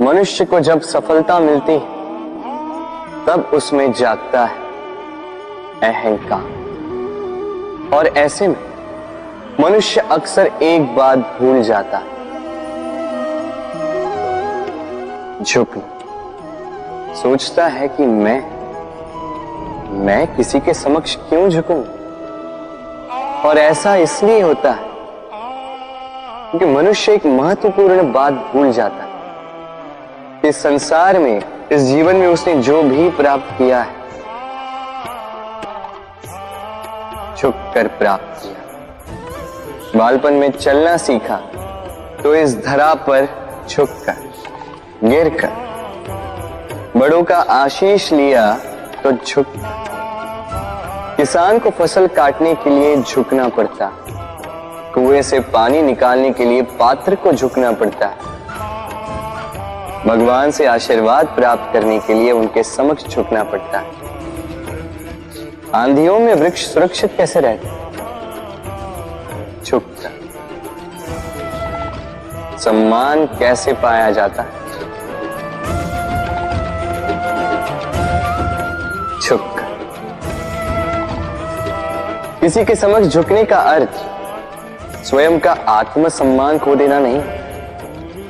मनुष्य को जब सफलता मिलती है तब उसमें जागता है अहंकार, और ऐसे में मनुष्य अक्सर एक बात भूल जाता है, झुकना। सोचता है कि मैं किसी के समक्ष क्यों झुकूं? और ऐसा इसलिए होता है क्योंकि मनुष्य एक महत्वपूर्ण बात भूल जाता है। इस संसार में, इस जीवन में उसने जो भी प्राप्त किया है, झुककर प्राप्त किया। बालपन में चलना सीखा तो इस धरा पर झुककर, गिरकर। बड़ों का आशीष लिया तो झुककर। किसान को फसल काटने के लिए झुकना पड़ता, कुएं से पानी निकालने के लिए पात्र को झुकना पड़ता है। भगवान से आशीर्वाद प्राप्त करने के लिए उनके समक्ष झुकना पड़ता है। आंधियों में वृक्ष सुरक्षित कैसे रहते? झुककर। सम्मान कैसे पाया जाता है? झुककर। किसी के समक्ष झुकने का अर्थ स्वयं का आत्मसम्मान खो देना नहीं,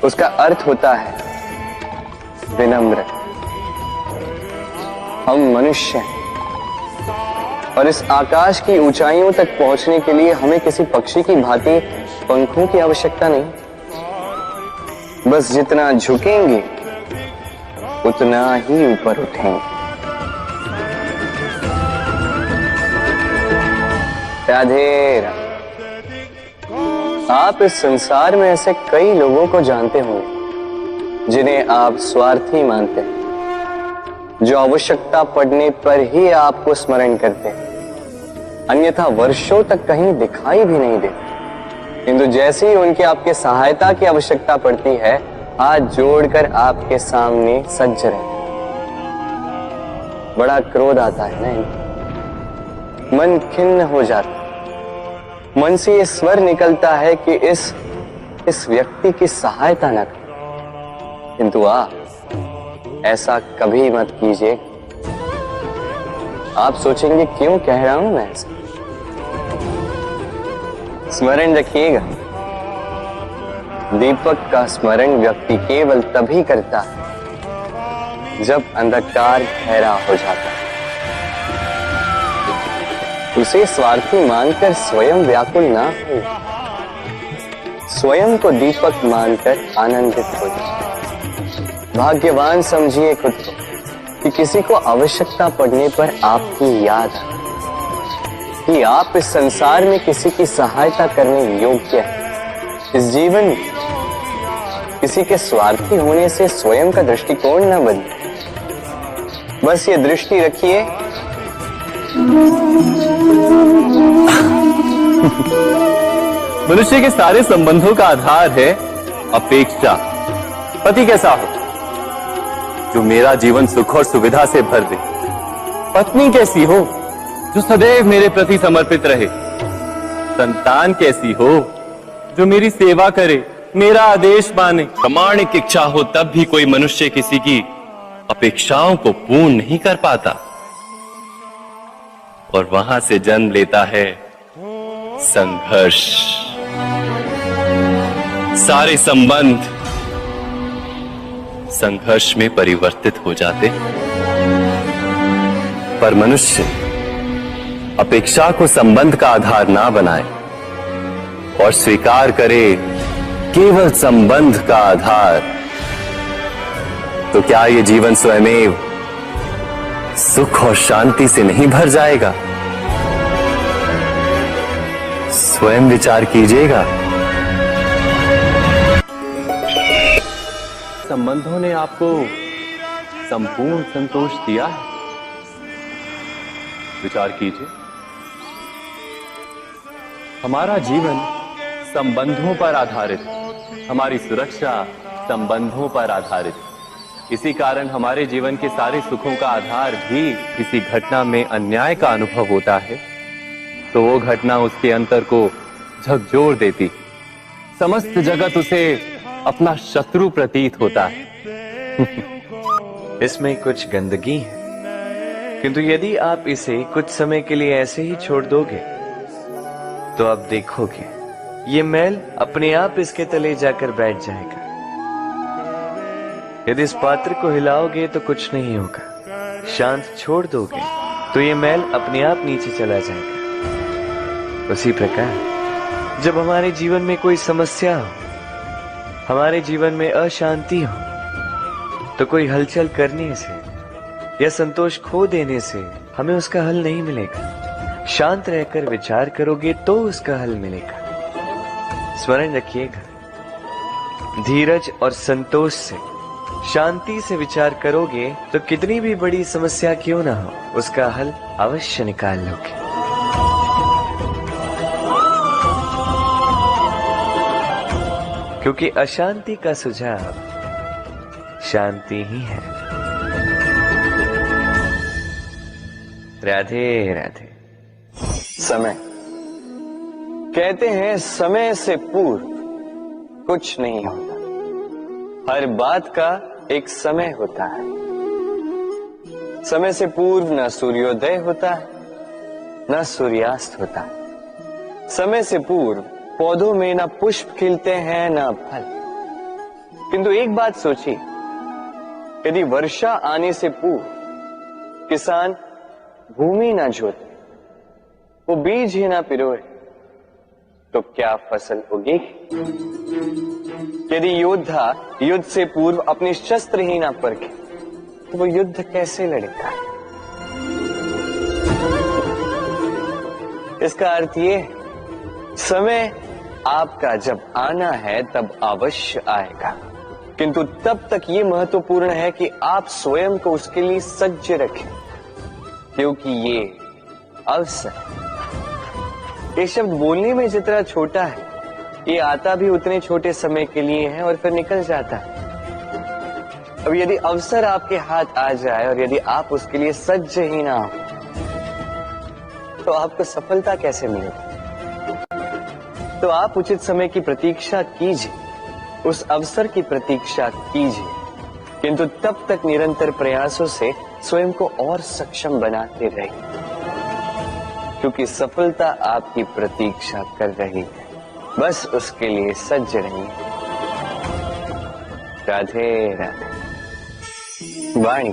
उसका अर्थ होता है विनम्र। हम मनुष्य हैं और इस आकाश की ऊंचाइयों तक पहुंचने के लिए हमें किसी पक्षी की भांति पंखों की आवश्यकता नहीं। बस जितना झुकेंगे उतना ही ऊपर उठेंगे। राधे राधे। आप इस संसार में ऐसे कई लोगों को जानते होंगे जिन्हें आप स्वार्थी मानते हैं, जो आवश्यकता पड़ने पर ही आपको स्मरण करते हैं, अन्यथा वर्षों तक कहीं दिखाई भी नहीं देते, किंतु जैसे ही उनकी आपके सहायता की आवश्यकता पड़ती है, हाथ जोड़कर आपके सामने सज्ज रहते। बड़ा क्रोध आता है ना, मन खिन्न हो जाता, मन से ये स्वर निकलता है कि इस व्यक्ति की सहायता न करें। किंतु आप ऐसा कभी मत कीजिए। आप सोचेंगे क्यों कह रहा हूं मैं ऐसा? स्मरण रखिएगा, दीपक का स्मरण व्यक्ति केवल तभी करता है जब अंधकार गहरा हो जाता है। उसे स्वार्थी मानकर स्वयं व्याकुल ना हो, स्वयं को दीपक मानकर आनंदित हो जाए। भाग्यवान समझिए खुद को कि किसी को आवश्यकता पड़ने पर आपकी याद कि आप इस संसार में किसी की सहायता करने योग्य हैं। इस जीवन में किसी के स्वार्थी होने से स्वयं का दृष्टिकोण न बदले। बस ये दृष्टि रखिए मनुष्य के सारे संबंधों का आधार है अपेक्षा। पति कैसा हो जो मेरा जीवन सुख और सुविधा से भर दे, पत्नी कैसी हो जो सदैव मेरे प्रति समर्पित रहे, संतान कैसी हो जो मेरी सेवा करे, मेरा आदेश माने। प्रामाणिक इच्छा हो तब भी कोई मनुष्य किसी की अपेक्षाओं को पूर्ण नहीं कर पाता, और वहां से जन्म लेता है संघर्ष। सारे संबंध संघर्ष में परिवर्तित हो जाते, पर मनुष्य अपेक्षा को संबंध का आधार ना बनाए और स्वीकार करे केवल संबंध का आधार, तो क्या ये जीवन स्वयमेव सुख और शांति से नहीं भर जाएगा? स्वयं विचार कीजिएगा। संबंधों ने आपको संपूर्ण संतोष दिया है? विचार कीजिए। हमारा जीवन संबंधों पर आधारित है, हमारी सुरक्षा संबंधों पर आधारित है। इसी कारण हमारे जीवन के सारे सुखों का आधार भी किसी घटना में अन्याय का अनुभव होता है तो वो घटना उसके अंतर को झकझोर देती, समस्त जगत उसे अपना शत्रु प्रतीत होता है। इसमें कुछ गंदगी है, किंतु यदि आप इसे कुछ समय के लिए ऐसे ही छोड़ दोगे तो आप देखोगे ये मैल अपने आप इसके तले जाकर बैठ जाएगा। यदि इस पात्र को हिलाओगे तो कुछ नहीं होगा, शांत छोड़ दोगे तो ये मैल अपने आप नीचे चला जाएगा। उसी प्रकार जब हमारे जीवन में कोई समस्या हो, हमारे जीवन में अशांति हो, तो कोई हलचल करने से या संतोष खो देने से हमें उसका हल नहीं मिलेगा। शांत रहकर विचार करोगे तो उसका हल मिलेगा। स्मरण रखिएगा, धीरज और संतोष से, शांति से विचार करोगे तो कितनी भी बड़ी समस्या क्यों ना हो, उसका हल अवश्य निकाल लोगे। क्योंकि अशांति का सुझाव शांति ही है। राधे राधे। समय, कहते हैं समय से पूर्व कुछ नहीं होता, हर बात का एक समय होता है। समय से पूर्व न सूर्योदय होता है, न सूर्यास्त होता है। समय से पूर्व पौधों में न पुष्प खिलते हैं न फल। किंतु एक बात सोचिए, यदि वर्षा आने से पूर्व किसान भूमि ना जोते, वो बीज ही ना पिरोए, तो क्या फसल उगेगी? यदि योद्धा युद्ध से पूर्व अपने शस्त्र ही ना परखे, तो वो युद्ध कैसे लड़ेगा? इसका अर्थ ये है, समय आपका जब आना है तब अवश्य आएगा, किंतु तब तक ये महत्वपूर्ण है कि आप स्वयं को उसके लिए सज्ज रखें, क्योंकि ये अवसर, ये शब्द बोलने में जितना छोटा है, ये आता भी उतने छोटे समय के लिए है और फिर निकल जाता है। अब यदि अवसर आपके हाथ आ जाए और यदि आप उसके लिए सज्ज ही ना हो, तो आपको सफलता कैसे मिलेगी? तो आप उचित समय की प्रतीक्षा कीजिए, उस अवसर की प्रतीक्षा कीजिए, किंतु तब तक निरंतर प्रयासों से स्वयं को और सक्षम बनाते रहिए, क्योंकि सफलता आपकी प्रतीक्षा कर रही है। बस उसके लिए सज्ज रहिए। राधे राधे। वाणी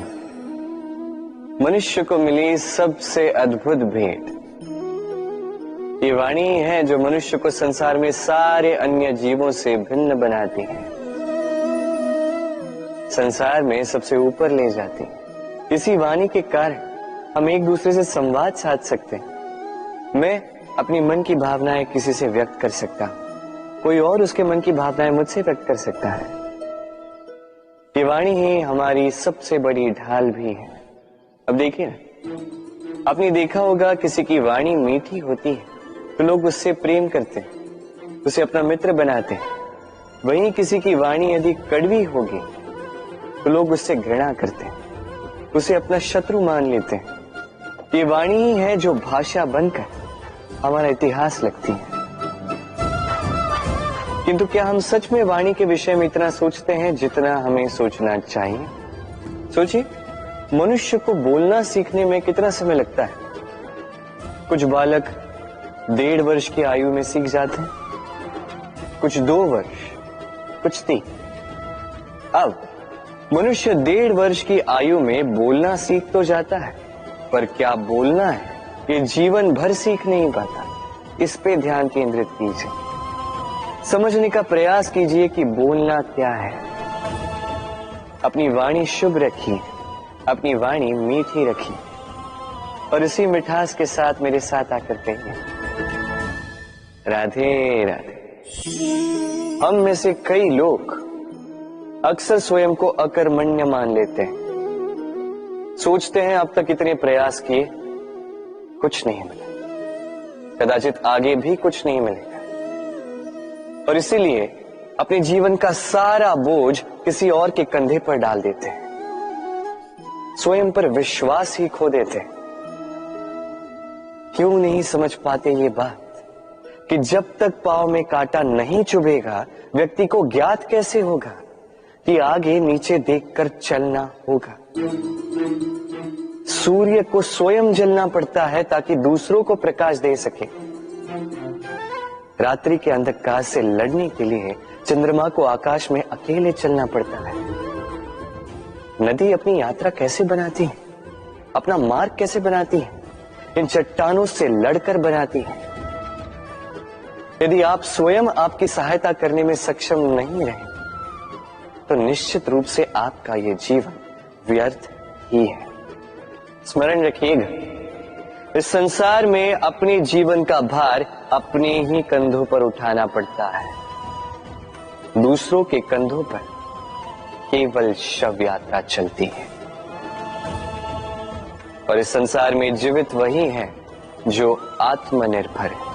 मनुष्य को मिली सबसे अद्भुत भेंट। ये वाणी है जो मनुष्य को संसार में सारे अन्य जीवों से भिन्न बनाती है, संसार में सबसे ऊपर ले जाती है। इसी वाणी के कारण हम एक दूसरे से संवाद साध सकते हैं। मैं अपनी मन की भावनाएं किसी से व्यक्त कर सकता हूं, कोई और उसके मन की भावनाएं मुझसे व्यक्त कर सकता है। ये वाणी ही हमारी सबसे बड़ी ढाल भी है। अब देखिए ना, आपने देखा होगा किसी की वाणी मीठी होती है तो लोग उससे प्रेम करते हैं, उसे अपना मित्र बनाते हैं। वहीं किसी की वाणी यदि कड़वी होगी तो लोग उससे घृणा करते हैं, उसे अपना शत्रु मान लेते हैं। ये वाणी ही है जो भाषा बनकर हमारा इतिहास लिखती है। किंतु क्या हम सच में वाणी के विषय में इतना सोचते हैं जितना हमें सोचना चाहिए? सोचिए, मनुष्य को बोलना सीखने में कितना समय लगता है? कुछ बालक 1.5 वर्ष की आयु में सीख जाते हैं, कुछ 2 वर्ष, कुछ 3। अब मनुष्य 1.5 वर्ष की आयु में बोलना सीख तो जाता है, पर क्या बोलना है ये जीवन भर सीख नहीं पाता। इस पे ध्यान केंद्रित कीजिए, समझने का प्रयास कीजिए कि बोलना क्या है। अपनी वाणी शुभ रखिए, अपनी वाणी मीठी रखिए, और इसी मिठास के साथ मेरे साथ आकर कहिए, राधे राधे। हम में से कई लोग अक्सर स्वयं को अकर्मण्य मान लेते हैं, सोचते हैं अब तक इतने प्रयास किए, कुछ नहीं मिला, कदाचित आगे भी कुछ नहीं मिलेगा, और इसीलिए अपने जीवन का सारा बोझ किसी और के कंधे पर डाल देते हैं, स्वयं पर विश्वास ही खो देते हैं। क्यों नहीं समझ पाते ये बात कि जब तक पांव में कांटा नहीं चुभेगा व्यक्ति को ज्ञात कैसे होगा कि आगे नीचे देखकर चलना होगा। सूर्य को स्वयं जलना पड़ता है ताकि दूसरों को प्रकाश दे सके। रात्रि के अंधकार से लड़ने के लिए चंद्रमा को आकाश में अकेले चलना पड़ता है। नदी अपनी यात्रा कैसे बनाती है, अपना मार्ग कैसे बनाती है? इन चट्टानों से लड़कर बनाती है। यदि आप स्वयं आपकी सहायता करने में सक्षम नहीं रहे तो निश्चित रूप से आपका यह जीवन व्यर्थ ही है। स्मरण रखिएगा, इस संसार में अपने जीवन का भार अपने ही कंधों पर उठाना पड़ता है। दूसरों के कंधों पर केवल शव यात्रा चलती है। और इस संसार में जीवित वही है जो आत्मनिर्भर है।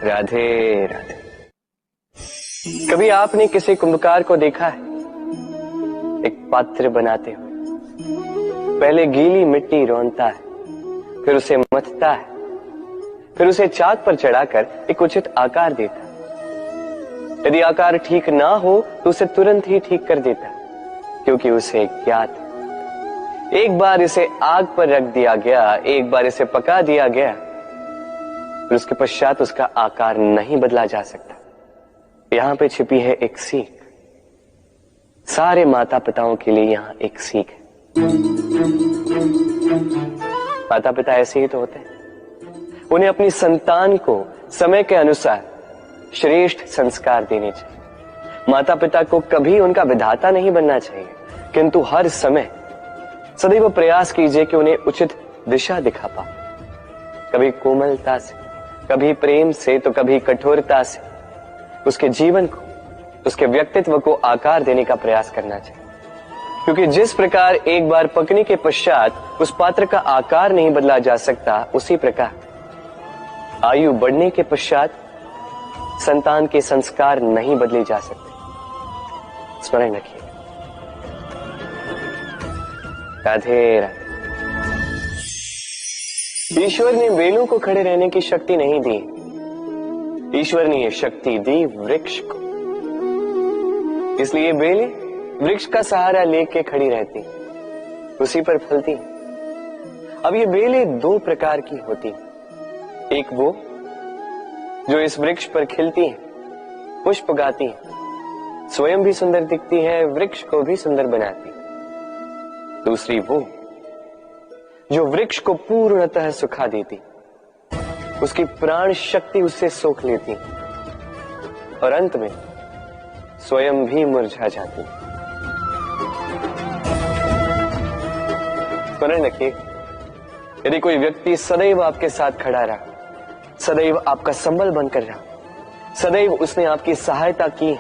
राधे राधे। कभी आपने किसी कुंभकार को देखा है एक पात्र बनाते हुए? पहले गीली मिट्टी रौंदता है, फिर उसे मथता है, फिर उसे चाक पर चढ़ाकर एक उचित आकार देता है। यदि आकार ठीक ना हो तो उसे तुरंत ही ठीक कर देता है, क्योंकि उसे ज्ञात है। एक बार इसे आग पर रख दिया गया, एक बार इसे पका दिया गया, फिर उसके पश्चात उसका आकार नहीं बदला जा सकता। यहां पे छिपी है एक सीख। सारे माता पिताओं के लिए यहां एक सीख है। माता पिता ऐसे ही तो होते हैं। उन्हें अपनी संतान को समय के अनुसार श्रेष्ठ संस्कार देने चाहिए। माता पिता को कभी उनका विधाता नहीं बनना चाहिए, किंतु हर समय सदैव प्रयास कीजिए कि उन्हें उचित दिशा दिखा पाओ। कभी कोमलता से, कभी प्रेम से, तो कभी कठोरता से उसके जीवन को, उसके व्यक्तित्व को आकार देने का प्रयास करना चाहिए। क्योंकि जिस प्रकार एक बार पकने के पश्चात उस पात्र का आकार नहीं बदला जा सकता, उसी प्रकार आयु बढ़ने के पश्चात संतान के संस्कार नहीं बदले जा सकते। स्मरण रखिए। राधे राधे। ईश्वर ने बेलों को खड़े रहने की शक्ति नहीं दी, ईश्वर ने यह शक्ति दी वृक्ष को। इसलिए बेलें वृक्ष का सहारा लेके खड़ी रहती, उसी पर फलती। अब ये बेलें दो प्रकार की होती, एक वो जो इस वृक्ष पर खिलती हैं, पुष्प गाती हैं, स्वयं भी सुंदर दिखती है, वृक्ष को भी सुंदर बनाती। दूसरी वो जो वृक्ष को पूर्णतः सुखा देती, उसकी प्राण शक्ति उससे सोख लेती और अंत में स्वयं भी मुरझा जाती। स्मरण रखिए, यदि कोई व्यक्ति सदैव आपके साथ खड़ा रहा, सदैव आपका संबल बनकर रहा, सदैव उसने आपकी सहायता की,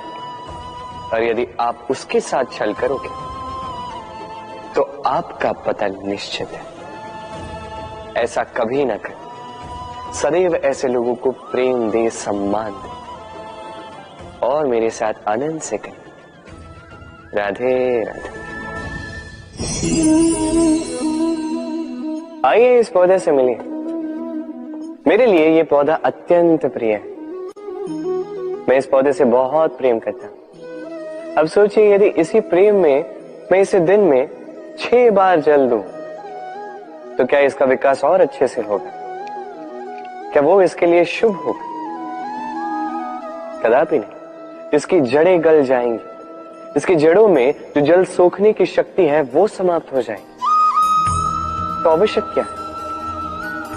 और यदि आप उसके साथ छल करोगे तो आपका पतन निश्चित है। ऐसा कभी ना करें। सदैव ऐसे लोगों को प्रेम दे, सम्मान दे, और मेरे साथ आनंद से करें। राधे राधे। आइए इस पौधे से मिलिए। मेरे लिए ये पौधा अत्यंत प्रिय है। मैं इस पौधे से बहुत प्रेम करता हूं। अब सोचिए, यदि इसी प्रेम में मैं इसे दिन में 6 बार जल दूं तो क्या इसका विकास और अच्छे से होगा? क्या वो इसके लिए शुभ होगा? कदापि नहीं। इसकी जड़ें गल जाएंगी, इसकी जड़ों में जो जल सोखने की शक्ति है वो समाप्त हो जाएगी। तो आवश्यक क्या है?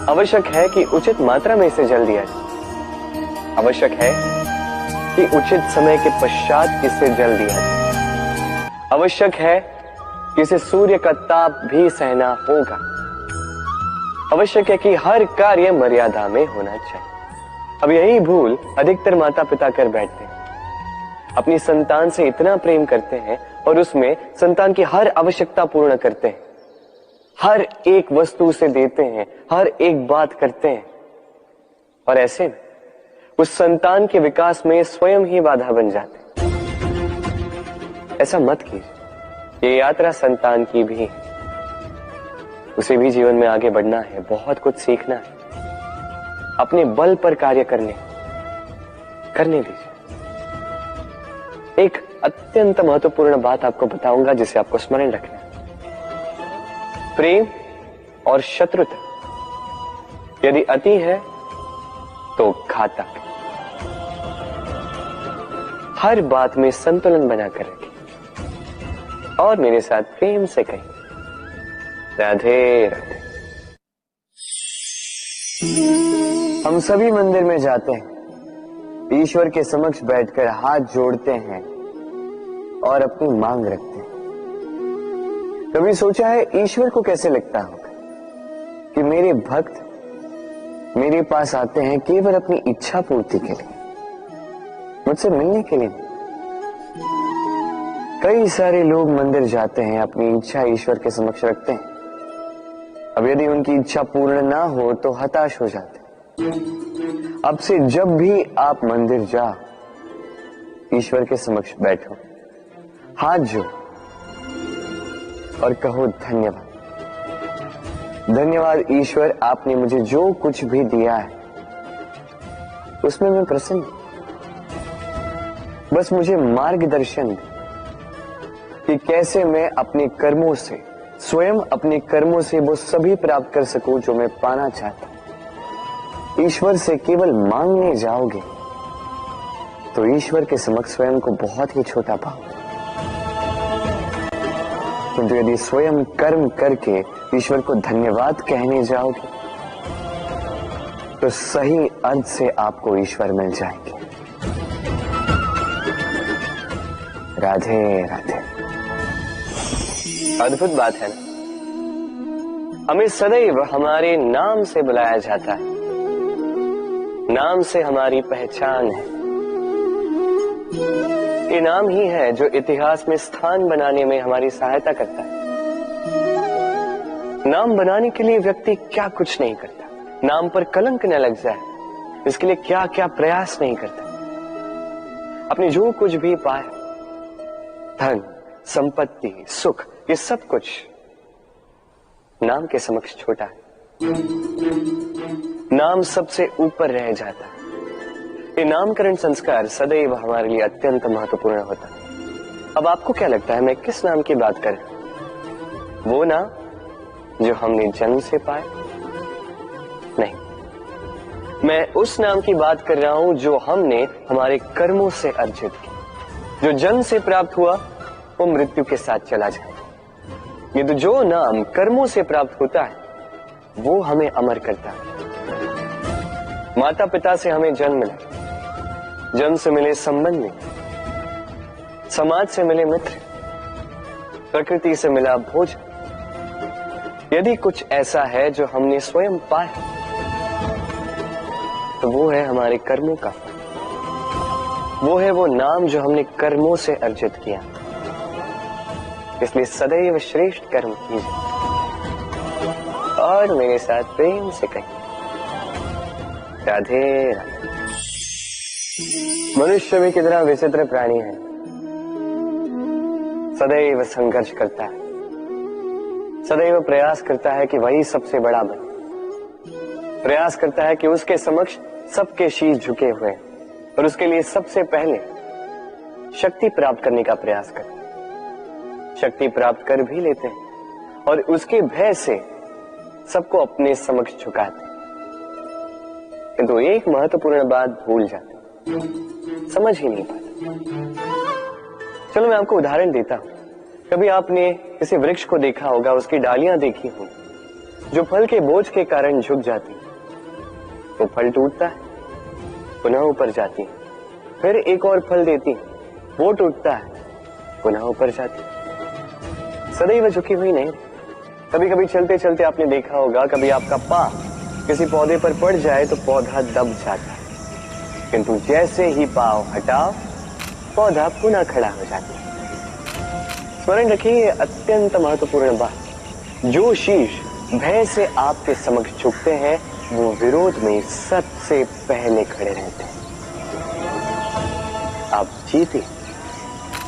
आवश्यक है कि उचित मात्रा में इसे जल दिया जाए। आवश्यक है कि उचित समय के पश्चात इसे जल दिया जाए। आवश्यक है कि इसे सूर्य का ताप भी सहना होगा। आवश्यक है कि हर कार्य मर्यादा में होना चाहिए। अब यही भूल अधिकतर माता पिता कर बैठते हैं। अपनी संतान से इतना प्रेम करते हैं और उसमें संतान की हर आवश्यकता पूर्ण करते हैं, हर एक वस्तु उसे देते हैं, हर एक बात करते हैं, और ऐसे में उस संतान के विकास में स्वयं ही बाधा बन जाते हैं। ऐसा मत कीजिए। ये यात्रा संतान की भी है। उसे भी जीवन में आगे बढ़ना है, बहुत कुछ सीखना है, अपने बल पर कार्य करने, करने दीजिए। एक अत्यंत महत्वपूर्ण बात आपको बताऊंगा जिसे आपको स्मरण रखना है। प्रेम और शत्रुता यदि अति है तो घातक। हर बात में संतुलन बनाकर रखें और मेरे साथ प्रेम से कहें, राधे राधे। हम सभी मंदिर में जाते हैं, ईश्वर के समक्ष बैठकर हाथ जोड़ते हैं और अपनी मांग रखते हैं। कभी सोचा है ईश्वर को कैसे लगता होगा कि मेरे भक्त मेरे पास आते हैं केवल अपनी इच्छा पूर्ति के लिए, मुझसे मिलने के लिए। कई सारे लोग मंदिर जाते हैं, अपनी इच्छा ईश्वर के समक्ष रखते हैं। अब यदि उनकी इच्छा पूर्ण ना हो तो हताश हो जाते हैं। अब से जब भी आप मंदिर जाओ, ईश्वर के समक्ष बैठो, हाथ जोड़ो और कहो धन्यवाद। धन्यवाद ईश्वर, आपने मुझे जो कुछ भी दिया है उसमें मैं प्रसन्न हूं। बस मुझे मार्गदर्शन दे कि कैसे मैं अपने कर्मों से, स्वयं अपने कर्मों से वो सभी प्राप्त कर सकूं जो मैं पाना चाहता हूं। ईश्वर से केवल मांगने जाओगे तो ईश्वर के समक्ष स्वयं को बहुत ही छोटा पाओगे, किंतु यदि स्वयं कर्म करके ईश्वर को धन्यवाद कहने जाओगे तो सही अर्थ से आपको ईश्वर मिल जाएंगे। राधे राधे। अद्भुत बात है ना, हमें सदैव हमारे नाम से बुलाया जाता है। नाम से हमारी पहचान है। ये नाम ही है जो इतिहास में स्थान बनाने में हमारी सहायता करता है। नाम बनाने के लिए व्यक्ति क्या कुछ नहीं करता, नाम पर कलंक न लग जाए इसके लिए क्या क्या प्रयास नहीं करता। अपने जो कुछ भी पाए, धन, संपत्ति, सुख, ये सब कुछ नाम के समक्ष छोटा है। नाम सबसे ऊपर रह जाता है। ये नामकरण संस्कार सदैव हमारे लिए अत्यंत महत्वपूर्ण होता है। अब आपको क्या लगता है मैं किस नाम की बात कर रहा हूं? वो नाम जो हमने जन्म से पाए? नहीं, मैं उस नाम की बात कर रहा हूं जो हमने हमारे कर्मों से अर्जित किया। जो जन्म से प्राप्त हुआ वो मृत्यु के साथ चला जाए। ये तो जो नाम कर्मों से प्राप्त होता है वो हमें अमर करता है। माता पिता से हमें जन्म मिला, जन्म से मिले संबंध में, समाज से मिले मित्र, प्रकृति से मिला भोजन। यदि कुछ ऐसा है जो हमने स्वयं पाया तो वो है हमारे कर्मों का फल। वो है वो नाम जो हमने कर्मों से अर्जित किया। इसलिए सदैव श्रेष्ठ कर्म कीजिए और मेरे साथ प्रेम से कहिए, राधे राधे। मनुष्य भी कितना विचित्र प्राणी है, सदैव संघर्ष करता है, सदैव प्रयास करता है कि वही सबसे बड़ा बने, प्रयास करता है कि उसके समक्ष सबके शीश झुके हुए और उसके लिए सबसे पहले शक्ति प्राप्त करने का प्रयास करते। शक्ति प्राप्त कर भी लेते हैं और उसके भय से सबको अपने समक्ष झुकाते हैं, किंतु एक महत्वपूर्ण बात भूल जाते, समझ ही नहीं पाते। चलो मैं आपको उदाहरण देता हूं। कभी आपने किसी वृक्ष को देखा होगा, उसकी डालियां देखी होंगी जो फल के बोझ के कारण झुक जाती है। वो फल टूटता है, पुनः ऊपर जाती है, फिर एक और फल देती है, वो टूटता है, पुनः ऊपर जाती है, सदैव झुकी हुई नहीं। कभी कभी चलते चलते आपने देखा होगा, कभी आपका पांव किसी पौधे पर पड़ जाए तो पौधा दब जाता है, किंतु जैसे ही पांव हटाओ पौधा पुनः खड़ा हो जाता है। स्मरण रखिए अत्यंत महत्वपूर्ण बात, जो शीश भय से आपके समक्ष झुकते हैं वो विरोध में सबसे पहले खड़े रहते हैं। आप जीते,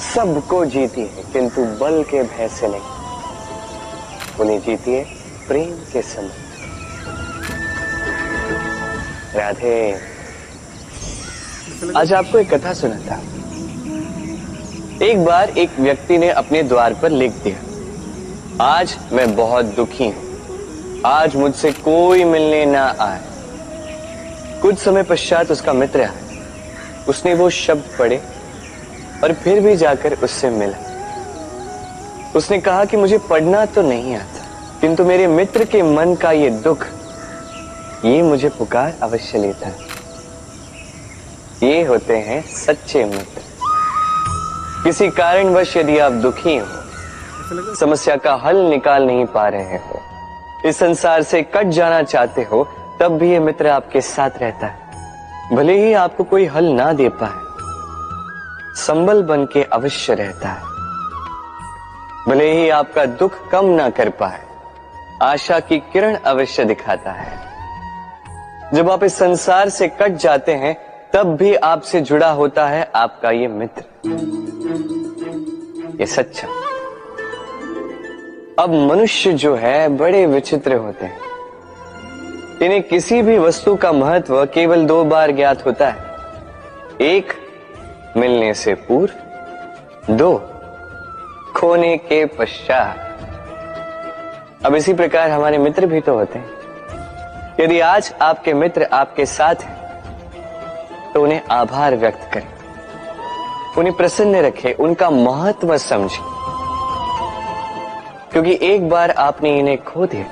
सबको जीती है, किंतु बल के भय से नहीं, उन्हें जीतिए प्रेम के समक्ष। राधे। आज आपको एक कथा सुनाता। एक बार एक व्यक्ति ने अपने द्वार पर लिख दिया, आज मैं बहुत दुखी हूं, आज मुझसे कोई मिलने ना आए। कुछ समय पश्चात उसका मित्र आया, उसने वो शब्द पढ़े और फिर भी जाकर उससे मिला। उसने कहा कि मुझे पढ़ना तो नहीं आता, किंतु मेरे मित्र के मन का ये दुख, ये मुझे पुकार अवश्य लेता है। ये होते हैं सच्चे मित्र। किसी कारणवश यदि आप दुखी हो, समस्या का हल निकाल नहीं पा रहे हो, इस संसार से कट जाना चाहते हो, तब भी ये मित्र आपके साथ रहता है। भले ही आपको कोई हल ना दे पाए, संबल बन के अवश्य रहता है। भले ही आपका दुख कम ना कर पाए, आशा की किरण अवश्य दिखाता है। जब आप इस संसार से कट जाते हैं, तब भी आपसे जुड़ा होता है आपका ये मित्र, ये सच्चा। अब मनुष्य जो है बड़े विचित्र होते हैं। इन्हें किसी भी वस्तु का महत्व केवल 2 बार ज्ञात होता है, 1 मिलने से पूर्व, 2 खोने के पश्चात। अब इसी प्रकार हमारे मित्र भी तो होते हैं। यदि आज आपके मित्र आपके साथ हैं, तो उन्हें आभार व्यक्त करें, उन्हें प्रसन्न रखें, उनका महत्व समझें, क्योंकि एक बार आपने इन्हें खो दिया,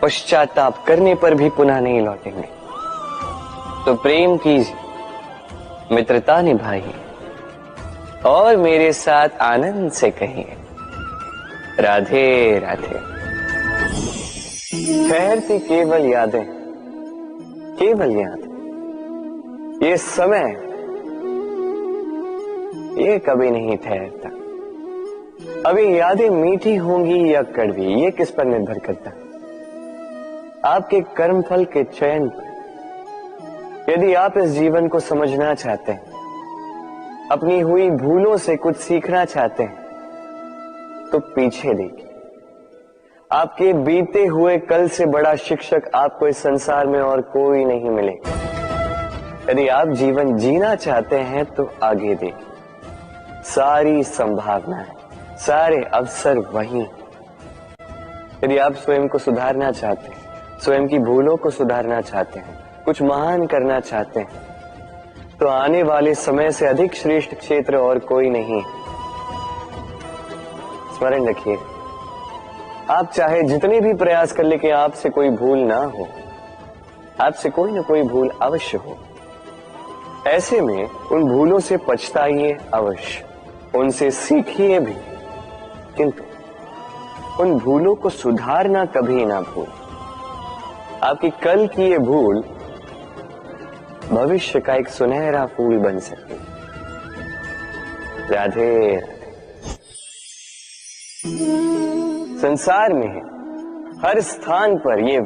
पश्चाताप करने पर भी पुनः नहीं लौटेंगे। तो प्रेम कीजिए, मित्रता निभाइए और मेरे साथ आनंद से कहिए, राधे राधे। ठहरती केवल यादें, केवल यादें। ये समय, ये कभी नहीं ठहरता। अभी यादें मीठी होंगी या कड़वी, ये किस पर निर्भर करता है? आपके कर्मफल के चयन पर। यदि आप इस जीवन को समझना चाहते हैं, अपनी हुई भूलों से कुछ सीखना चाहते हैं, तो पीछे देखिए। आपके बीते हुए कल से बड़ा शिक्षक आपको इस संसार में और कोई नहीं मिलेगा। यदि आप जीवन जीना चाहते हैं, तो आगे देखिए। सारी संभावनाएं, सारे अवसर वहीं। यदि आप स्वयं को सुधारना चाहते हैं, स्वयं की भूलों को सुधारना चाहते हैं, कुछ महान करना चाहते हैं, तो आने वाले समय से अधिक श्रेष्ठ क्षेत्र और कोई नहीं। स्मरण रखिए, आप चाहे जितने भी प्रयास कर ले कि आपसे कोई भूल ना हो, आपसे कोई ना कोई भूल अवश्य हो। ऐसे में उन भूलों से पछताइए अवश्य, उनसे सीखिए भी, किंतु उन भूलों को सुधारना कभी ना भूल। आपकी कल की ये भूल भविष्य का एक सुनहरा फूल बन सकती है। राधे राधे। संसार में हर स्थान पर ये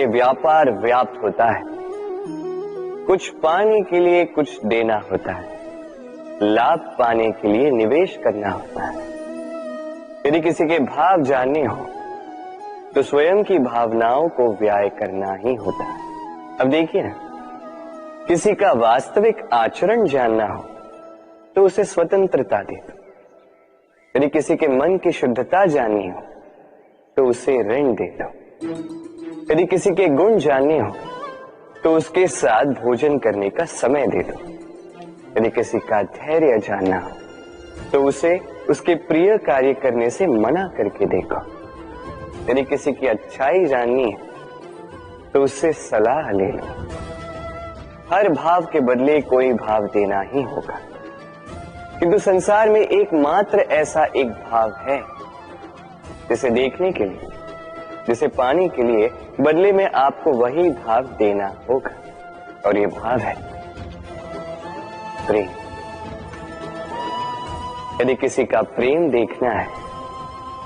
व्यापार व्याप्त होता है। कुछ पाने के लिए कुछ देना होता है, लाभ पाने के लिए निवेश करना होता है। यदि किसी के भाव जानने हो, तो स्वयं की भावनाओं को व्याय करना ही होता है। अब देखिए ना, किसी का वास्तविक आचरण जानना हो, तो उसे स्वतंत्रता दे दो। यदि किसी के मन की शुद्धता जाननी हो, तो उसे ऋण दे दो। यदि किसी के गुण जानने हो, तो उसके साथ भोजन करने का समय दे दो। यदि किसी का धैर्य जानना हो, तो उसे उसके प्रिय कार्य करने से मना करके देखो। यदि किसी की अच्छाई जाननी है, तो उससे सलाह ले लो। हर भाव के बदले कोई भाव देना ही होगा, किंतु संसार में एकमात्र ऐसा एक भाव है, जिसे देखने के लिए, जिसे पाने के लिए बदले में आपको वही भाव देना होगा, और ये भाव है प्रेम। यदि किसी का प्रेम देखना है,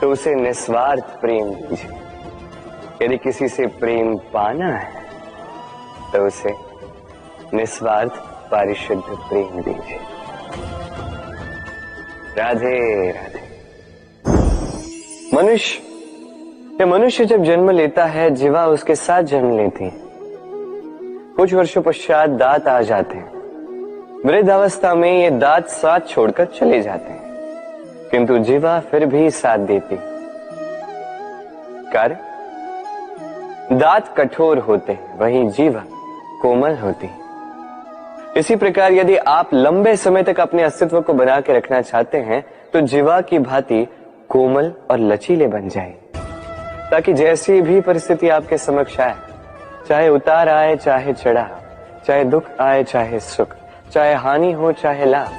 तो उसे निस्वार्थ प्रेम दीजिए। यदि किसी से प्रेम पाना है, तो उसे निस्वार्थ पारिशुद्ध प्रेम दीजिए। राधे राधे। मनुष्य जब जन्म लेता है, जीवा उसके साथ जन्म लेती है। कुछ वर्षों पश्चात दांत आ जाते हैं। वृद्ध अवस्था में ये दांत साथ छोड़कर चले जाते हैं, किंतु जीवा फिर भी साथ देती। कारण दांत कठोर होते हैं, वहीं जीवा कोमल होती है। इसी प्रकार यदि आप लंबे समय तक अपने अस्तित्व को बना के रखना चाहते हैं तो जीवा की भांति कोमल और लचीले बन जाए, ताकि जैसी भी परिस्थिति आपके समक्ष आए, चाहे उतार आए चाहे चढ़ाव, चाहे दुख आए चाहे सुख, चाहे हानि हो चाहे लाभ,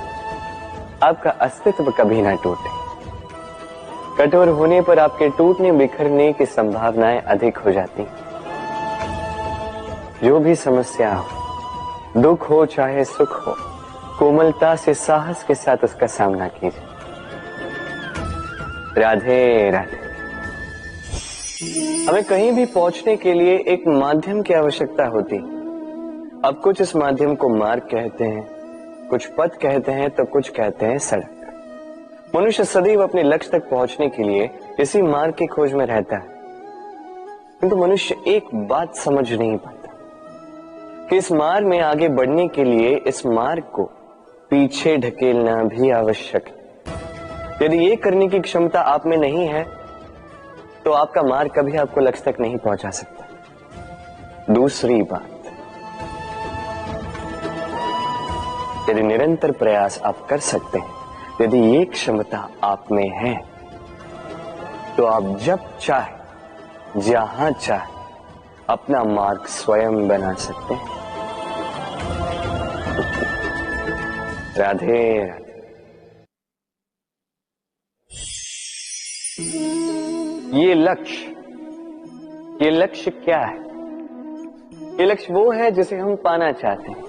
आपका अस्तित्व कभी ना टूटे। कठोर होने पर आपके टूटने बिखरने की संभावनाएं अधिक हो जाती। जो भी समस्या हो, दुख हो चाहे सुख हो, कोमलता से साहस के साथ उसका सामना कीजिए। राधे राधे। हमें कहीं भी पहुंचने के लिए एक माध्यम की आवश्यकता होती। अब कुछ इस माध्यम को मार्ग कहते हैं, कुछ पथ कहते हैं, तो कुछ कहते हैं सड़क। मनुष्य सदैव अपने लक्ष्य तक पहुंचने के लिए इसी मार्ग की खोज में रहता है, किंतु मनुष्य एक बात समझ नहीं पाता कि इस मार्ग में आगे बढ़ने के लिए इस मार्ग को पीछे ढकेलना भी आवश्यक है। यदि ये करने की क्षमता आप में नहीं है तो आपका मार्ग कभी आपको लक्ष्य तक नहीं पहुंचा सकता। दूसरी बात, यदि निरंतर प्रयास आप कर सकते हैं, यदि ये क्षमता आप में है, तो आप जब चाहे जहां चाहे अपना मार्ग स्वयं बना सकते हैं। राधे राधे। ये लक्ष्य क्या है? ये लक्ष्य वो है जिसे हम पाना चाहते हैं।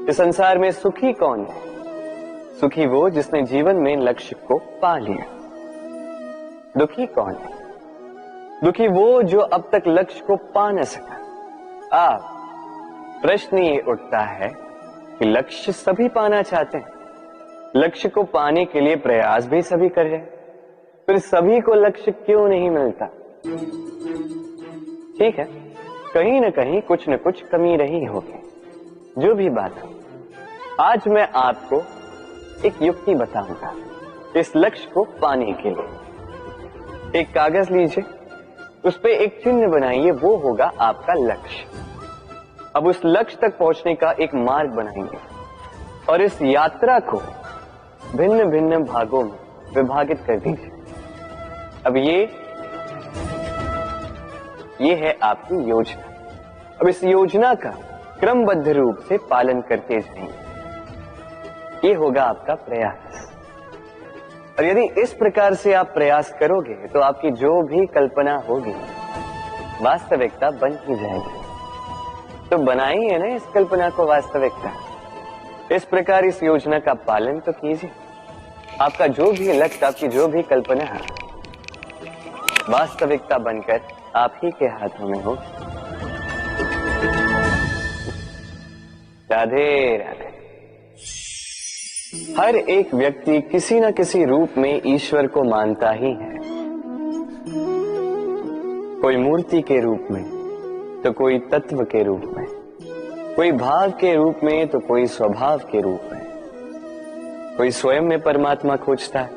इस संसार में सुखी कौन है? सुखी वो जिसने जीवन में लक्ष्य को पा लिया। दुखी कौन है? दुखी वो जो अब तक लक्ष्य को पा न सका। प्रश्न ये उठता है कि लक्ष्य सभी पाना चाहते हैं, लक्ष्य को पाने के लिए प्रयास भी सभी कर रहे हैं, फिर सभी को लक्ष्य क्यों नहीं मिलता? ठीक है, कहीं न कहीं कुछ न कुछ कमी रही होगी। जो भी बात हो, आज मैं आपको एक युक्ति बताऊंगा इस लक्ष्य को पाने के लिए। एक कागज लीजिए, उस पे एक चिन्ह बनाइए, वो होगा आपका लक्ष्य। अब उस लक्ष्य तक पहुंचने का एक मार्ग बनाएंगे और इस यात्रा को भिन्न भिन्न भागों में विभाजित कर दीजिए। अब ये है आपकी योजना। अब इस योजना का क्रमबद्ध रूप से पालन करते जाएंगे, ये होगा आपका प्रयास। और यदि इस प्रकार से आप प्रयास करोगे तो आपकी जो भी कल्पना होगी वास्तविकता बन ही जाएगी। तो बनाइए ना इस कल्पना को वास्तविकता। इस प्रकार इस योजना का पालन तो कीजिए। आपका जो भी लक्ष्य, आपकी जो भी कल्पना है, वास्तविकता बनकर आप ही के हाथों में हो। राधे राधे। हर एक व्यक्ति किसी न किसी रूप में ईश्वर को मानता ही है। कोई मूर्ति के रूप में, तो कोई तत्व के रूप में, कोई भाव के रूप में, तो कोई स्वभाव के रूप में। कोई स्वयं में परमात्मा खोजता है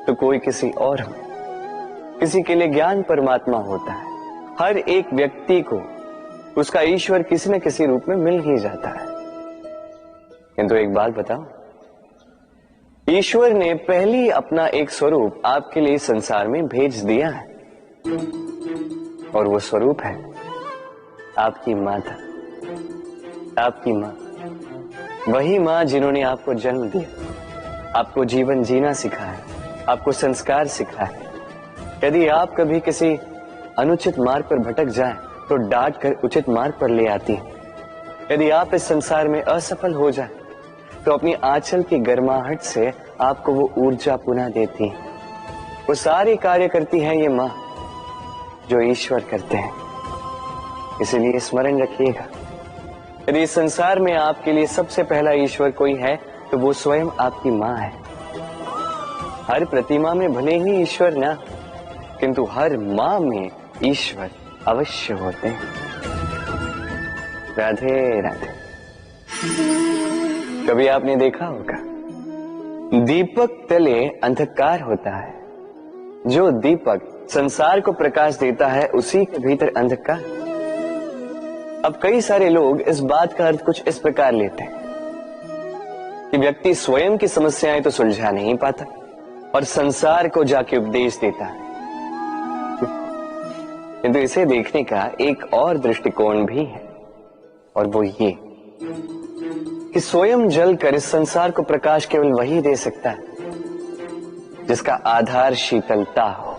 तो कोई किसी और में। किसी के लिए ज्ञान परमात्मा होता है। हर एक व्यक्ति को उसका ईश्वर किसी न किसी रूप में मिल ही जाता है। किंतु एक बात बताओ, ईश्वर ने पहले अपना एक स्वरूप आपके लिए संसार में भेज दिया है, और वो स्वरूप है आपकी माता, आपकी माँ। वही माँ जिन्होंने आपको जन्म दिया, आपको जीवन जीना सिखाया, आपको संस्कार सिखाया। यदि आप कभी किसी अनुचित मार्ग पर भटक जाएं, तो डांट कर उचित मार्ग पर ले आती है। यदि आप इस संसार में असफल हो जाएं, तो अपनी आंचल की गर्माहट से आपको वो ऊर्जा पुनः देती है। वो सारे कार्य करती है ये माँ जो ईश्वर करते हैं। इसलिए स्मरण रखिएगा, यदि इस संसार में आपके लिए सबसे पहला ईश्वर कोई है तो वो स्वयं आपकी माँ है। हर प्रतिमा में भले ही ईश्वर ना, किंतु हर माँ में ईश्वर अवश्य होते हैं। राधे राधे। कभी आपने देखा होगा दीपक तले अंधकार होता है, जो दीपक संसार को प्रकाश देता है उसी के भीतर अंधकार। अब कई सारे लोग इस बात का अर्थ कुछ इस प्रकार लेते हैं कि व्यक्ति स्वयं की समस्याएं तो सुलझा नहीं पाता और संसार को जाके उपदेश देता है, किंतु इसे देखने का एक और दृष्टिकोण भी है, और वो ये कि स्वयं जलकर इस संसार को प्रकाश केवल वही दे सकता है जिसका आधार शीतलता हो।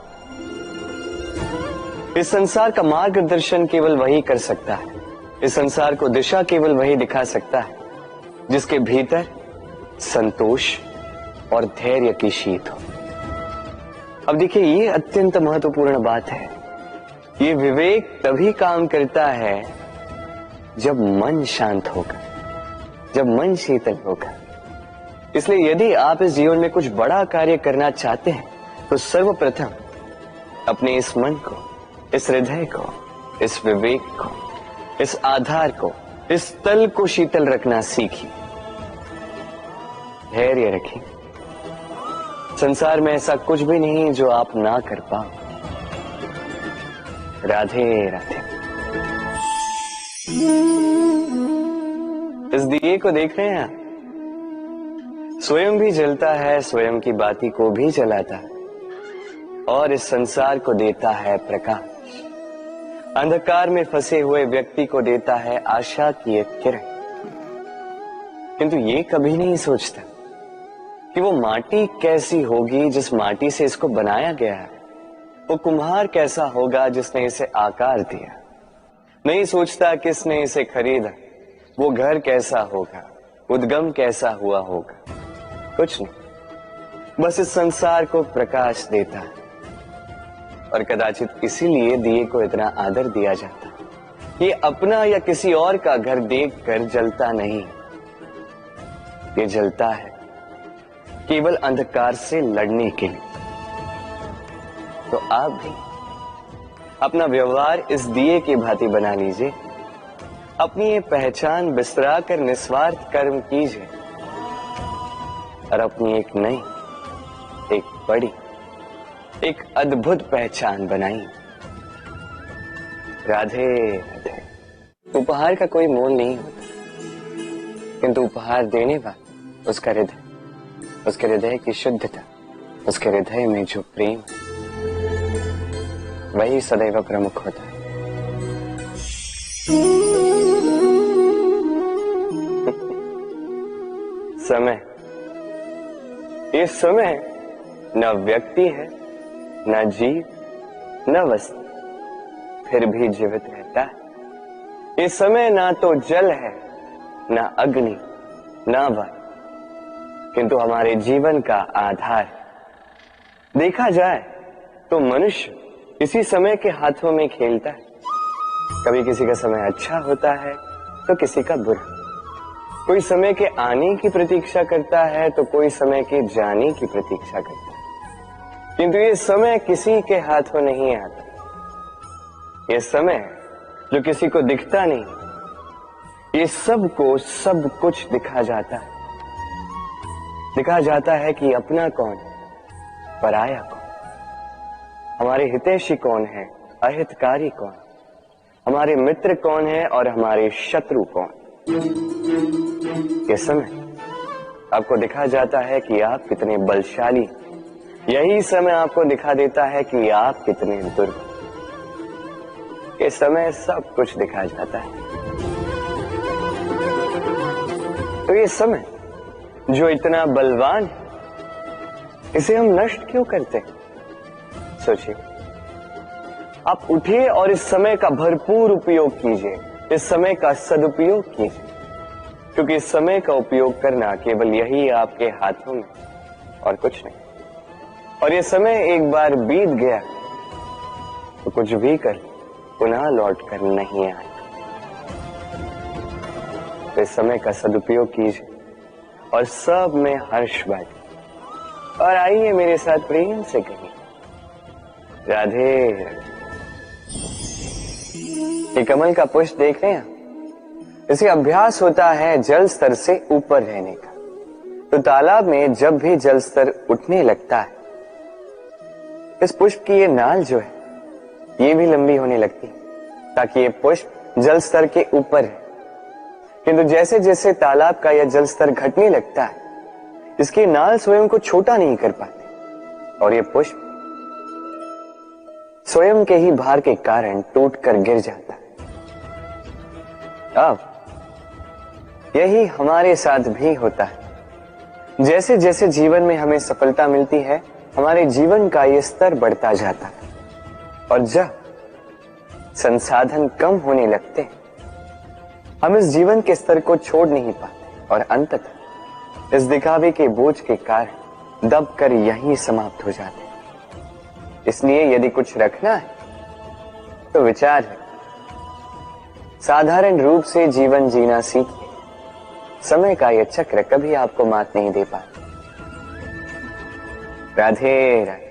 इस संसार का मार्गदर्शन केवल वही कर सकता है, इस संसार को दिशा केवल वही दिखा सकता है जिसके भीतर संतोष और धैर्य की शीत हो। अब देखिए, ये अत्यंत महत्वपूर्ण बात है। ये विवेक तभी काम करता है जब मन शांत होगा, जब मन शीतल होगा। इसलिए यदि आप इस जीवन में कुछ बड़ा कार्य करना चाहते हैं तो सर्वप्रथम अपने इस मन को, इस हृदय को, इस विवेक को, इस आधार को, इस तल को शीतल रखना सीखिए, धैर्य रखिए। संसार में ऐसा कुछ भी नहीं जो आप ना कर पाओ। राधे राधे। इस दिए को देख रहे हैं आप? स्वयं भी जलता है, स्वयं की बाती को भी जलाता है और इस संसार को देता है प्रकाश। अंधकार में फंसे हुए व्यक्ति को देता है आशा की एक किरण। किंतु ये कभी नहीं सोचता कि वो माटी कैसी होगी जिस माटी से इसको बनाया गया है, वो कुम्हार कैसा होगा जिसने इसे आकार दिया। नहीं सोचता किसने इसे खरीदा, वो घर कैसा होगा, उद्गम कैसा हुआ होगा, कुछ नहीं। बस इस संसार को प्रकाश देता है और कदाचित इसीलिए दिए को इतना आदर दिया जाता है। ये अपना या किसी और का घर देखकर जलता नहीं, ये जलता है केवल अंधकार से लड़ने के लिए। तो आप भी अपना व्यवहार इस दिए की भांति बना लीजिए, अपनी ये पहचान बिसरा कर निस्वार्थ कर्म कीजिए और अपनी एक नई, एक बड़ी, एक अद्भुत पहचान बनाइए। राधे राधे। उपहार का कोई मोल नहीं होता, किंतु उपहार देने वाला उसका हृदय, उसके हृदय की शुद्धता, उसके हृदय में जो प्रेम, वही सदैव प्रमुख होता है। समय, ये समय न व्यक्ति है, न जीव, न वस्तु, फिर भी जीवित रहता है। ये समय ना तो जल है, ना अग्नि, ना वायु, किंतु हमारे जीवन का आधार है। देखा जाए तो मनुष्य इसी समय के हाथों में खेलता है। कभी किसी का समय अच्छा होता है तो किसी का बुरा, कोई समय के आने की प्रतीक्षा करता है तो कोई समय के जाने की प्रतीक्षा करता है, किंतु ये समय किसी के हाथों नहीं आता। ये समय जो किसी को दिखता नहीं, ये सबको सब कुछ दिखा जाता है। दिखा जाता है कि अपना कौन, पराया कौन, हमारे हितैषी कौन है, अहितकारी कौन, हमारे मित्र कौन है और हमारे शत्रु कौन। ये समय आपको दिखा जाता है कि आप कितने बलशाली, यही समय आपको दिखा देता है कि आप कितने दुर्बल। ये समय सब कुछ दिखा जाता है। तो ये समय जो इतना बलवान है, इसे हम नष्ट क्यों करते हैं? सोचिए, आप उठिए और इस समय का भरपूर उपयोग कीजिए, इस समय का सदुपयोग कीजिए, क्योंकि इस समय का उपयोग करना केवल यही आपके हाथों में और कुछ नहीं। और ये समय एक बार बीत गया तो कुछ भी कर पुनः लौट कर नहीं आएगा। तो इस समय का सदुपयोग कीजिए और सब में हर्ष बांटिए। और आइए मेरे साथ प्रेम से कहिए, राधे राधे। ये कमल का पुष्प देख रहे हैं, इसे अभ्यास होता है जल स्तर से ऊपर रहने का। तो तालाब में जब भी जल स्तर उठने लगता है, इस पुष्प की ये नाल जो है ये भी लंबी होने लगती है ताकि ये पुष्प जल स्तर के ऊपर है। किंतु जैसे जैसे तालाब का यह जल स्तर घटने लगता है, इसकी नाल स्वयं को छोटा नहीं कर पाती और ये पुष्प स्वयं के ही भार के कारण टूटकर गिर जाता है। अब यही हमारे साथ भी होता है। जैसे जैसे जीवन में हमें सफलता मिलती है, हमारे जीवन का ये स्तर बढ़ता जाता है और जब संसाधन कम होने लगते हैं, हम इस जीवन के स्तर को छोड़ नहीं पाते और अंततः इस दिखावे के बोझ के कारण दबकर यहीं समाप्त हो जाते हैं। इसलिए यदि कुछ रखना है तो विचार है, साधारण रूप से जीवन जीना सीखिए। समय का यह चक्र कभी आपको मात नहीं दे पाता। राधे राधे।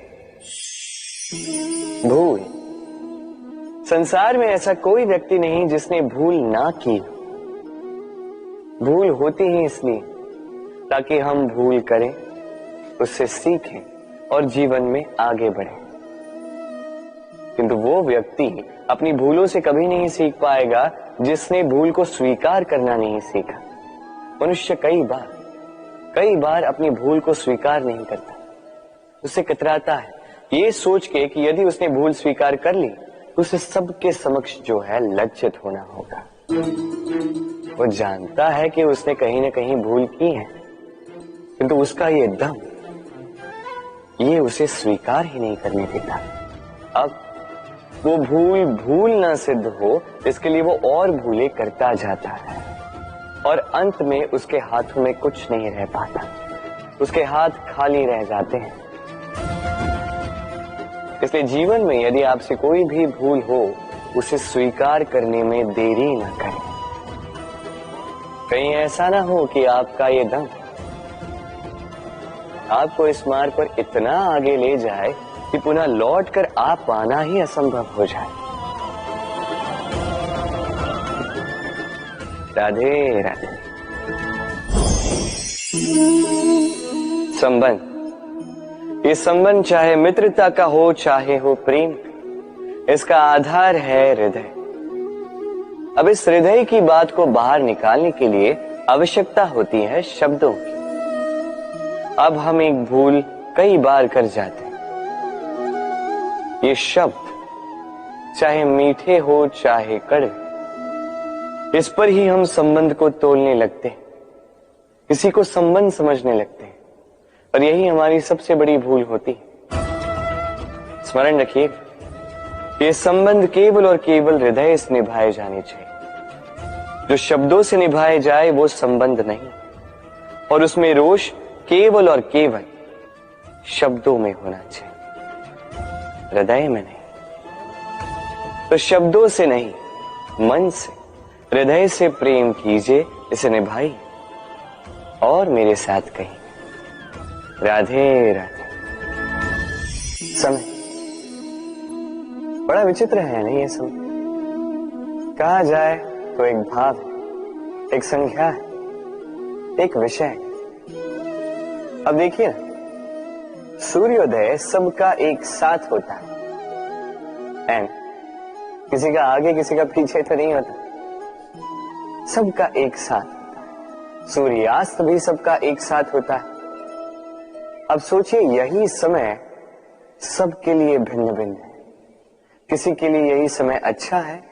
भूल, संसार में ऐसा कोई व्यक्ति नहीं जिसने भूल ना की। भूल होती ही इसलिए ताकि हम भूल करें, उससे सीखें और जीवन में आगे बढ़ें। किंतु वो व्यक्ति अपनी भूलों से कभी नहीं सीख पाएगा जिसने भूल को स्वीकार करना नहीं सीखा। मनुष्य कई बार अपनी भूल को स्वीकार नहीं करता, उससे कतराता है ये सोच के कि यदि उसने भूल स्वीकार कर ली तो उसे सबके समक्ष जो है लज्जित होना होगा। वो जानता है कि उसने कहीं ना कहीं भूल की है, किंतु उसका ये दम ये उसे स्वीकार ही नहीं करने देता। अब वो भूल ना सिद्ध हो, इसके लिए वो और भूलें करता जाता है और अंत में उसके हाथों में कुछ नहीं रह पाता, उसके हाथ खाली रह जाते हैं। इसलिए जीवन में यदि आपसे कोई भी भूल हो, उसे स्वीकार करने में देरी न करें। कहीं ऐसा ना हो कि आपका ये दम आपको इस मार्ग पर इतना आगे ले जाए कि पुनः लौटकर आप पाना ही असंभव हो जाए। राधे राधे। संबंध, ये संबंध चाहे मित्रता का हो चाहे हो प्रेम, इसका आधार है हृदय। अब इस हृदय की बात को बाहर निकालने के लिए आवश्यकता होती है शब्दों की। अब हम एक भूल कई बार कर जाते हैं। ये शब्द चाहे मीठे हो चाहे कड़वे, इस पर ही हम संबंध को तोलने लगते हैं, किसी को संबंध समझने लगते हैं और यही हमारी सबसे बड़ी भूल होती है। स्मरण रखिए, ये संबंध केवल और केवल हृदय से निभाए जाने चाहिए। जो शब्दों से निभाए जाए वो संबंध नहीं, और उसमें रोष केवल और केवल शब्दों में होना चाहिए, हृदय में नहीं। तो शब्दों से नहीं, मन से, हृदय से प्रेम कीजिए, इसे निभाइए और मेरे साथ कहिए राधे राधे। समय बड़ा विचित्र है नहीं ये समय? कहा जाए तो एक भाव है, एक संख्या है, एक विषय है। अब देखिए, सूर्योदय सबका एक साथ होता है एंड किसी का आगे किसी का पीछे तो नहीं होता, सबका एक साथ। सूर्यास्त भी सबका एक साथ होता है। अब सोचिए, यही समय सबके लिए भिन्न भिन्न है। किसी के लिए यही समय अच्छा है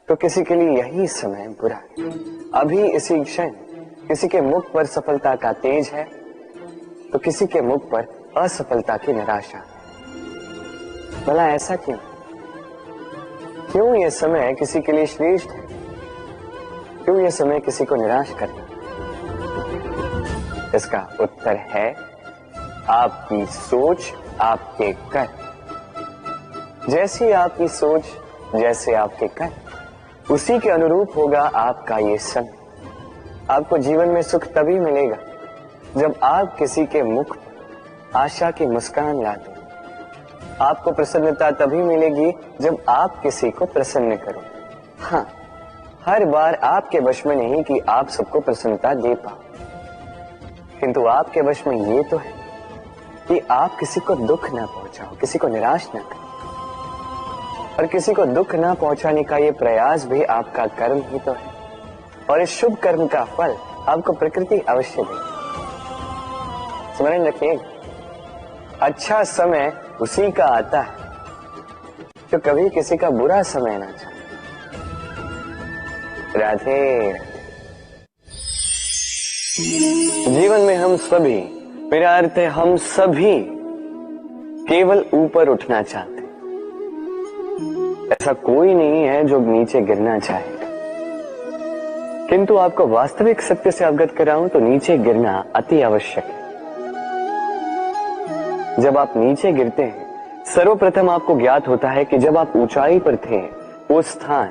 तो किसी के लिए यही समय बुरा है। अभी इसी क्षण किसी के मुख पर सफलता का तेज है तो किसी के मुख पर असफलता की निराशा। भला ऐसा क्यों? क्यों यह समय किसी के लिए श्रेष्ठ है, क्यों यह समय किसी को निराश करता? इसका उत्तर है आपकी सोच, आपके कर्म। जैसी आपकी सोच, जैसे आपके कर्म, उसी के अनुरूप होगा आपका ये समय। आपको जीवन में सुख तभी मिलेगा जब आप किसी के मुख पर आशा की मुस्कान ला दो। आपको प्रसन्नता तभी मिलेगी जब आप किसी को प्रसन्न करो। हाँ, हर बार आपके वश में नहीं कि आप सबको प्रसन्नता दे पाओ, किंतु आपके वश में ये तो है कि आप किसी को दुख ना पहुंचाओ, किसी को निराश ना करो। और किसी को दुख ना पहुंचाने का ये प्रयास भी आपका कर्म ही तो है, और इस शुभ कर्म का फल आपको प्रकृति अवश्य देगी। स्मरण रखिए, अच्छा समय उसी का आता है जो कभी किसी का बुरा समय ना चाहे। राधे। जीवन में हम सभी, मेरा अर्थ है हम सभी, केवल ऊपर उठना चाहते हैं। ऐसा कोई नहीं है जो नीचे गिरना चाहे, किंतु आपको वास्तविक सत्य से अवगत कराऊं तो नीचे गिरना अति आवश्यक है। जब आप नीचे गिरते हैं, सर्वप्रथम आपको ज्ञात होता है कि जब आप ऊंचाई पर थे, वो स्थान,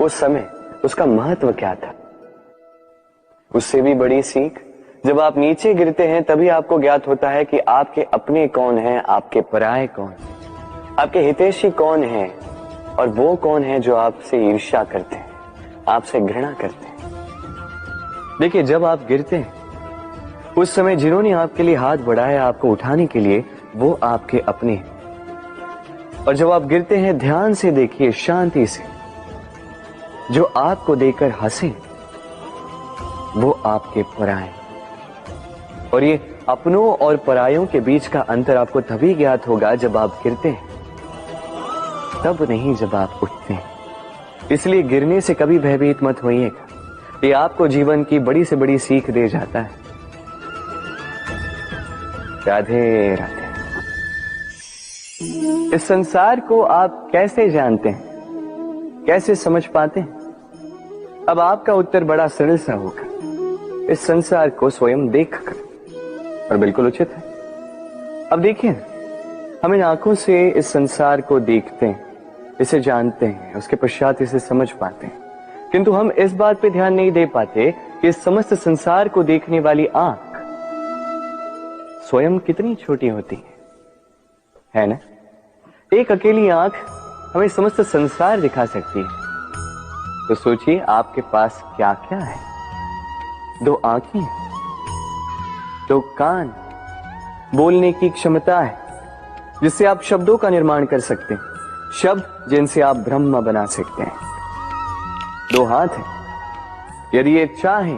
वो समय, उसका महत्व क्या था। उससे भी बड़ी सीख, जब आप नीचे गिरते हैं तभी आपको ज्ञात होता है कि आपके अपने कौन हैं, आपके पराये कौन, आपके हितैषी कौन हैं, और वो कौन है जो आपसे ईर्ष्या करते हैं, आपसे घृणा करते हैं। देखिए, जब आप गिरते हैं उस समय जिन्होंने आपके लिए हाथ बढ़ाया आपको उठाने के लिए, वो आपके अपने हैं। और जब आप गिरते हैं, ध्यान से देखिए, शांति से, जो आपको देकर हंसे वो आपके पराये। और ये अपनों और परायों के बीच का अंतर आपको तभी ज्ञात होगा जब आप गिरते हैं, तब नहीं जब आप उठते हैं। इसलिए गिरने से कभी भयभीत मत होइएगा, ये आपको जीवन की बड़ी से बड़ी सीख दे जाता है। राधे राधे। इस संसार को आप कैसे जानते हैं, कैसे समझ पाते हैं? अब आपका उत्तर बड़ा सरल सा होगा, इस संसार को स्वयं देखकर, और बिल्कुल उचित है। अब देखिए, हम इन आंखों से इस संसार को देखते हैं, इसे जानते हैं, उसके पश्चात इसे समझ पाते हैं, किंतु हम इस बात पे ध्यान नहीं दे पाते कि इस समस्त संसार को देखने वाली आंख स्वयं कितनी छोटी होती है ना? एक अकेली आंख हमें समस्त संसार दिखा सकती है। तो सोचिए आपके पास क्या क्या है। 2 आंखें, 2 कान, बोलने की क्षमता है जिससे आप शब्दों का निर्माण कर सकते हैं, शब्द जिनसे आप ब्रह्म बना सकते हैं। 2 हाथ हैं, यदि ये चाहें